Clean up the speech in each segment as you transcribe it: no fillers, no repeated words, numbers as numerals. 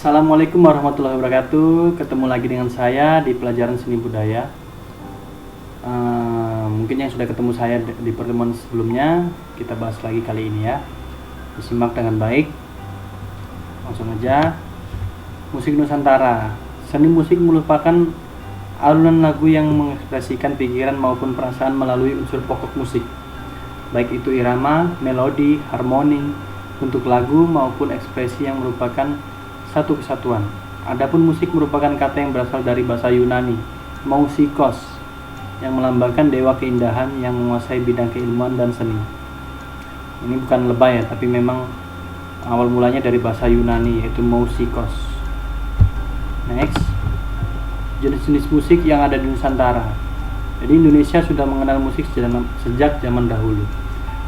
Assalamualaikum warahmatullahi wabarakatuh. Ketemu lagi dengan saya di pelajaran seni budaya. Mungkin yang sudah ketemu saya di pertemuan sebelumnya, kita bahas lagi kali ini ya. Disimak dengan baik. Langsung aja. Musik Nusantara. Seni musik merupakan alunan lagu yang mengekspresikan pikiran maupun perasaan melalui unsur pokok musik, baik itu irama, melodi, harmoni, bentuk lagu maupun ekspresi yang merupakan satu kesatuan. Adapun musik merupakan kata yang berasal dari bahasa Yunani, mousikos, yang melambangkan dewa keindahan yang menguasai bidang keilmuan dan seni. Ini bukan lebay ya, tapi memang awal mulanya dari bahasa Yunani, yaitu mousikos. Next, jenis-jenis musik yang ada di Nusantara. Jadi Indonesia sudah mengenal musik sejak zaman dahulu.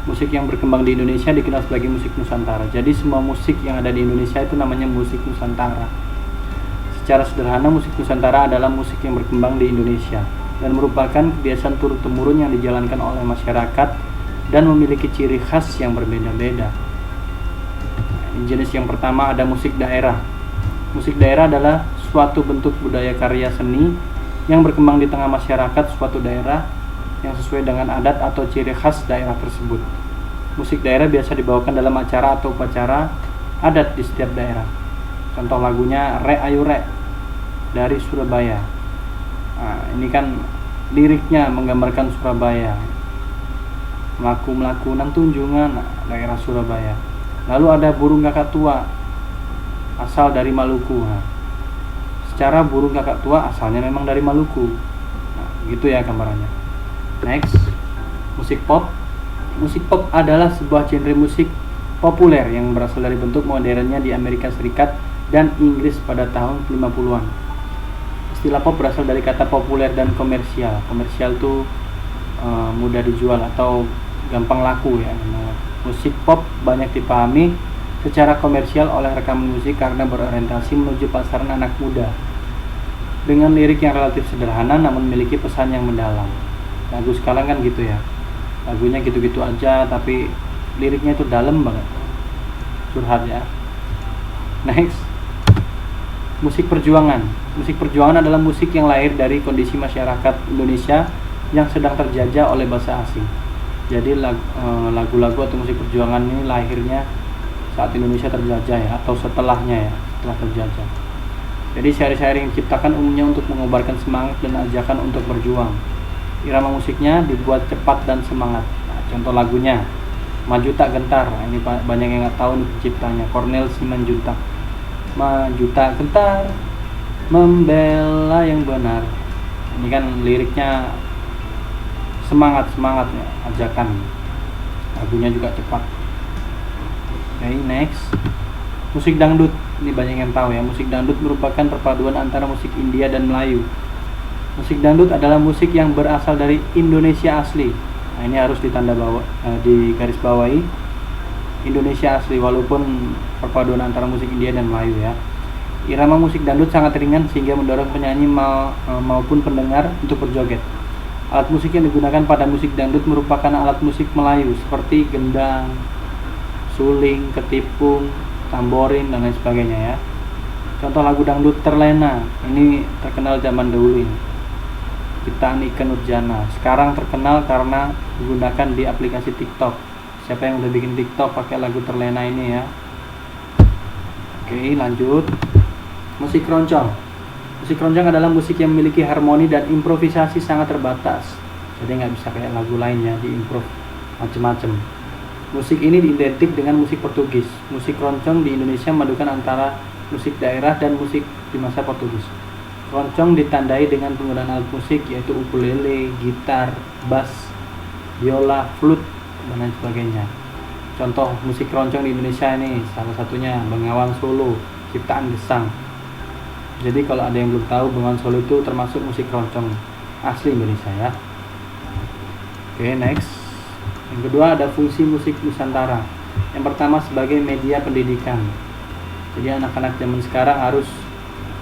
Musik yang berkembang di Indonesia dikenal sebagai musik Nusantara. Jadi semua musik yang ada di Indonesia itu namanya musik Nusantara. Secara sederhana, musik Nusantara adalah musik yang berkembang di Indonesia dan merupakan kebiasaan turun-temurun yang dijalankan oleh masyarakat dan memiliki ciri khas yang berbeda-beda. Jenis yang pertama ada musik daerah. Musik daerah adalah suatu bentuk budaya karya seni yang berkembang di tengah masyarakat suatu daerah yang sesuai dengan adat atau ciri khas daerah tersebut. Musik daerah biasa dibawakan dalam acara atau upacara adat di setiap daerah. Contoh lagunya Rek Ayu Rek dari Surabaya. Nah, ini kan liriknya menggambarkan Surabaya. Melaku-melaku nang tunjungan daerah Surabaya. Lalu ada Burung Kakak Tua asal dari Maluku. Nah, secara burung kakak tua asalnya memang dari Maluku. Nah, gitu ya gambarannya. Next, musik pop. Musik pop adalah sebuah genre musik populer yang berasal dari bentuk modernnya di Amerika Serikat dan Inggris pada tahun 50-an. Istilah pop berasal dari kata populer dan komersial. Komersial itu mudah dijual atau gampang laku ya. Nah, musik pop banyak dipahami secara komersial oleh rekaman musik karena berorientasi menuju pasaran anak muda dengan lirik yang relatif sederhana namun memiliki pesan yang mendalam. Lagu sekarang kan gitu ya, lagunya gitu-gitu aja tapi liriknya itu dalam banget, curhat ya. Next, musik perjuangan. Musik perjuangan adalah musik yang lahir dari kondisi masyarakat Indonesia yang sedang terjajah oleh bangsa asing. Jadi lagu-lagu atau musik perjuangan ini lahirnya saat Indonesia terjajah ya, atau setelahnya ya, setelah terjajah. Jadi syair-syair yang diciptakan umumnya untuk mengobarkan semangat dan ajakan untuk berjuang. Irama musiknya dibuat cepat dan semangat. Nah, contoh lagunya Maju Tak Gentar. Nah, ini banyak yang nggak tahu nih penciptanya, Cornel Simanjuntak. Maju tak gentar, membela yang benar. Ini kan liriknya semangat ya, ajakan. Lagunya juga cepat. Oke, next, musik dangdut. Ini banyak yang tahu ya. Musik dangdut merupakan perpaduan antara musik India dan Melayu. Musik dangdut adalah musik yang berasal dari Indonesia asli. Nah, ini harus di garis bawahi Indonesia asli walaupun perpaduan antara musik India dan Melayu ya. Irama musik dangdut sangat ringan sehingga mendorong penyanyi maupun pendengar untuk berjoget. Alat musik yang digunakan pada musik dangdut merupakan alat musik Melayu seperti gendang, suling, ketipung, tamborin dan lain sebagainya ya. Contoh lagu dangdut Terlena, ini terkenal zaman dahulu ini. Ciptaan Ikke Nurjana. Sekarang terkenal karena digunakan di aplikasi TikTok. Siapa yang udah bikin TikTok pakai lagu Terlena ini ya. Oke, lanjut. Musik keroncong. Musik keroncong adalah musik yang memiliki harmoni dan improvisasi sangat terbatas. Jadi nggak bisa kayak lagu lainnya diimprov macem-macem. Musik ini identik dengan musik Portugis. Musik keroncong di Indonesia memadukan antara musik daerah dan musik di masa Portugis. Keroncong ditandai dengan penggunaan alat musik yaitu ukulele, gitar, bass, biola, flute, dan lain sebagainya. Contoh musik keroncong di Indonesia ini salah satunya Bengawan Solo, ciptaan Gesang. Jadi kalau ada yang belum tahu, Bengawan Solo itu termasuk musik keroncong asli Indonesia ya. Oke, next. Yang kedua ada fungsi musik Nusantara. Yang pertama sebagai media pendidikan. Jadi anak-anak zaman sekarang harus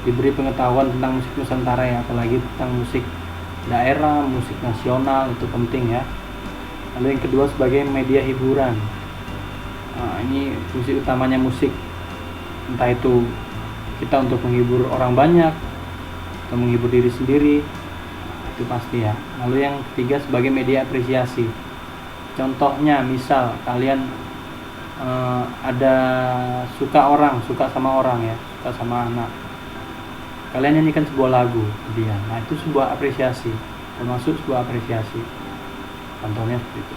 diberi pengetahuan tentang musik Nusantara ya, apalagi tentang musik daerah, musik nasional, itu penting ya. Lalu yang kedua sebagai media hiburan. Nah, ini fungsi utamanya musik, entah itu kita untuk menghibur orang banyak atau menghibur diri sendiri, itu pasti ya. Lalu yang ketiga sebagai media apresiasi. Contohnya misal kalian ada suka sama orang ya, suka sama anak, kalian nyanyikan sebuah lagu dia, nah itu sebuah apresiasi, termasuk sebuah apresiasi, contohnya seperti itu.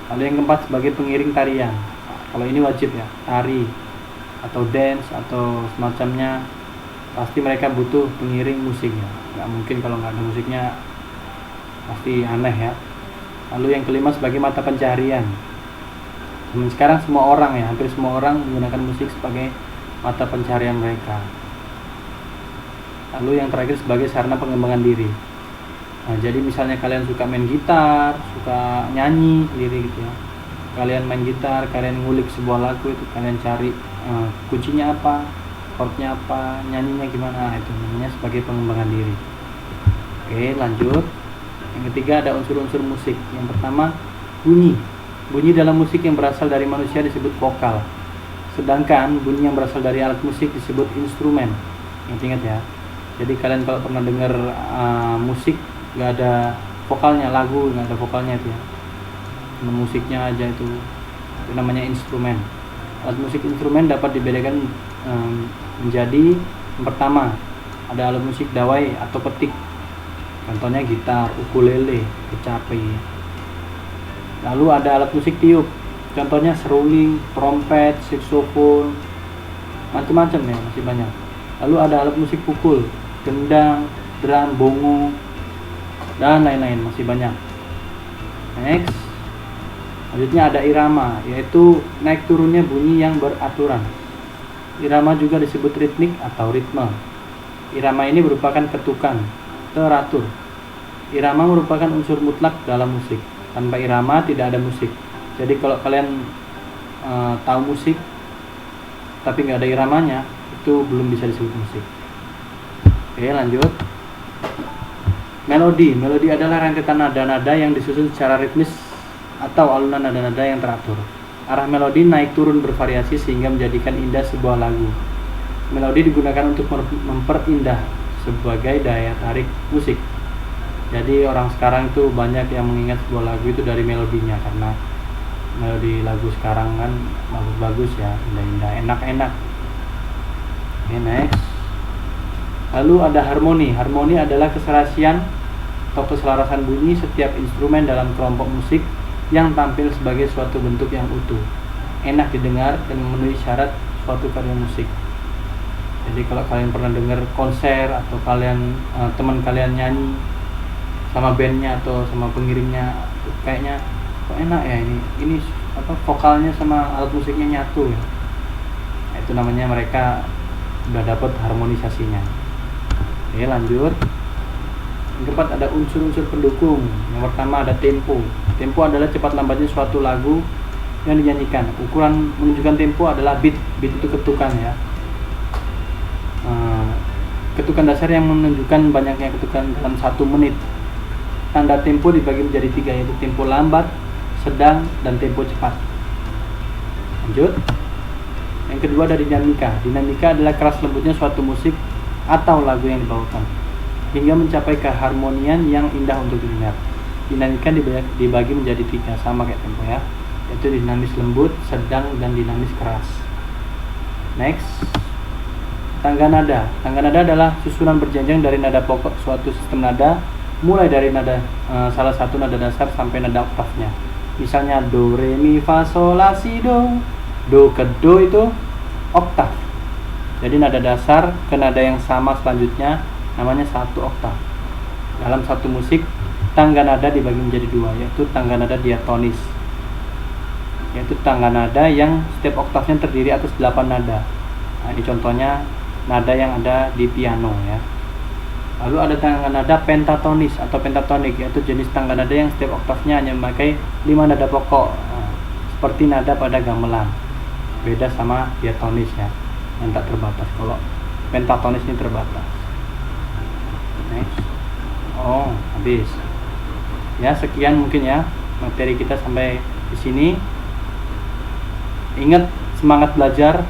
Lalu yang keempat sebagai pengiring tarian. Nah, kalau ini wajib ya, tari atau dance atau semacamnya, pasti mereka butuh pengiring musik ya, nggak mungkin kalau nggak ada musiknya, pasti aneh ya. Lalu yang kelima sebagai mata pencaharian. Sekarang semua orang ya, hampir semua orang menggunakan musik sebagai mata pencaharian mereka. Lalu yang terakhir sebagai sarana pengembangan diri. Nah, jadi misalnya kalian suka main gitar, suka nyanyi sendiri gitu ya, kalian main gitar, kalian ngulik sebuah lagu, itu kalian cari kuncinya apa, chordnya apa, nyanyinya gimana, itu namanya sebagai pengembangan diri. Oke, lanjut. Yang ketiga ada unsur-unsur musik. Yang pertama bunyi. Bunyi dalam musik yang berasal dari manusia disebut vokal, sedangkan bunyi yang berasal dari alat musik disebut instrumen. Ingat ya. Jadi kalian kalau pernah dengar musik nggak ada vokalnya, lagu nggak ada vokalnya itu ya, cuma musiknya aja, itu namanya instrumen. Alat musik instrumen dapat dibedakan menjadi yang pertama ada alat musik dawai atau petik, contohnya gitar, ukulele, kecapi. Lalu ada alat musik tiup, contohnya seruling, trompet, saksofon, macam-macam ya, masih banyak. Lalu ada alat musik pukul, gendang, drum, bongo, dan lain-lain, masih banyak. Next, selanjutnya ada irama, yaitu naik turunnya bunyi yang beraturan. Irama juga disebut ritmik atau ritme. Irama ini merupakan ketukan teratur. Irama merupakan unsur mutlak dalam musik. Tanpa irama tidak ada musik. Jadi kalau kalian tahu musik tapi nggak ada iramanya, itu belum bisa disebut musik. Oke, lanjut. Melodi. Melodi adalah rentetan nada-nada yang disusun secara ritmis atau alunan nada-nada yang teratur. Arah melodi naik turun bervariasi sehingga menjadikan indah sebuah lagu. Melodi digunakan untuk memperindah sebagai daya tarik musik. Jadi orang sekarang itu banyak yang mengingat sebuah lagu itu dari melodinya, karena melodi lagu sekarang kan bagus-bagus ya, indah-indah, enak-enak. Oke, next. Lalu ada harmoni. Harmoni adalah keserasian atau keselarasan bunyi setiap instrumen dalam kelompok musik yang tampil sebagai suatu bentuk yang utuh, enak didengar dan memenuhi syarat suatu karya musik. Jadi kalau kalian pernah dengar konser atau kalian teman kalian nyanyi sama bandnya atau sama pengiringnya, kayaknya kok enak ya, ini apa, vokalnya sama alat musiknya nyatu ya, itu namanya mereka udah dapat harmonisasinya. Oke, lanjut. Yang keempat ada unsur-unsur pendukung. Yang pertama ada tempo. Tempo adalah cepat lambatnya suatu lagu yang dinyanyikan. Ukuran menunjukkan tempo adalah beat. Beat itu ketukan ya, ketukan dasar yang menunjukkan banyaknya ketukan dalam 1 menit. Tanda tempo dibagi menjadi 3, yaitu tempo lambat, sedang, dan tempo cepat. Lanjut. Yang kedua ada dinamika. Dinamika adalah keras lembutnya suatu musik atau lagu yang dibawakan hingga mencapai keharmonian yang indah untuk didengar. Dinamika dibagi menjadi 3, sama kayak tempo ya, yaitu dinamis lembut, sedang, dan dinamis keras. Next. Tangga nada. Tangga nada adalah susunan berjenjang dari nada pokok suatu sistem nada, mulai dari nada salah satu nada dasar sampai nada oktavnya. Misalnya do, re, mi, fa, sol, la, si, do. Do ke do itu oktav. Jadi nada dasar ke nada yang sama selanjutnya namanya 1 oktav. Dalam satu musik, tangga nada dibagi menjadi 2, yaitu tangga nada diatonis, yaitu tangga nada yang setiap oktavnya terdiri atas 8 nada. Nah, ini contohnya nada yang ada di piano ya. Lalu ada tangga nada pentatonis atau pentatonik, yaitu jenis tangga nada yang setiap oktavnya hanya memakai 5 nada pokok, seperti nada pada gamelan. Beda sama diatonis ya, yang tak terbatas. Kalau pentatonis ini terbatas. Next. Oh, habis. Ya, sekian mungkin ya materi kita sampai di sini. Ingat, semangat belajar,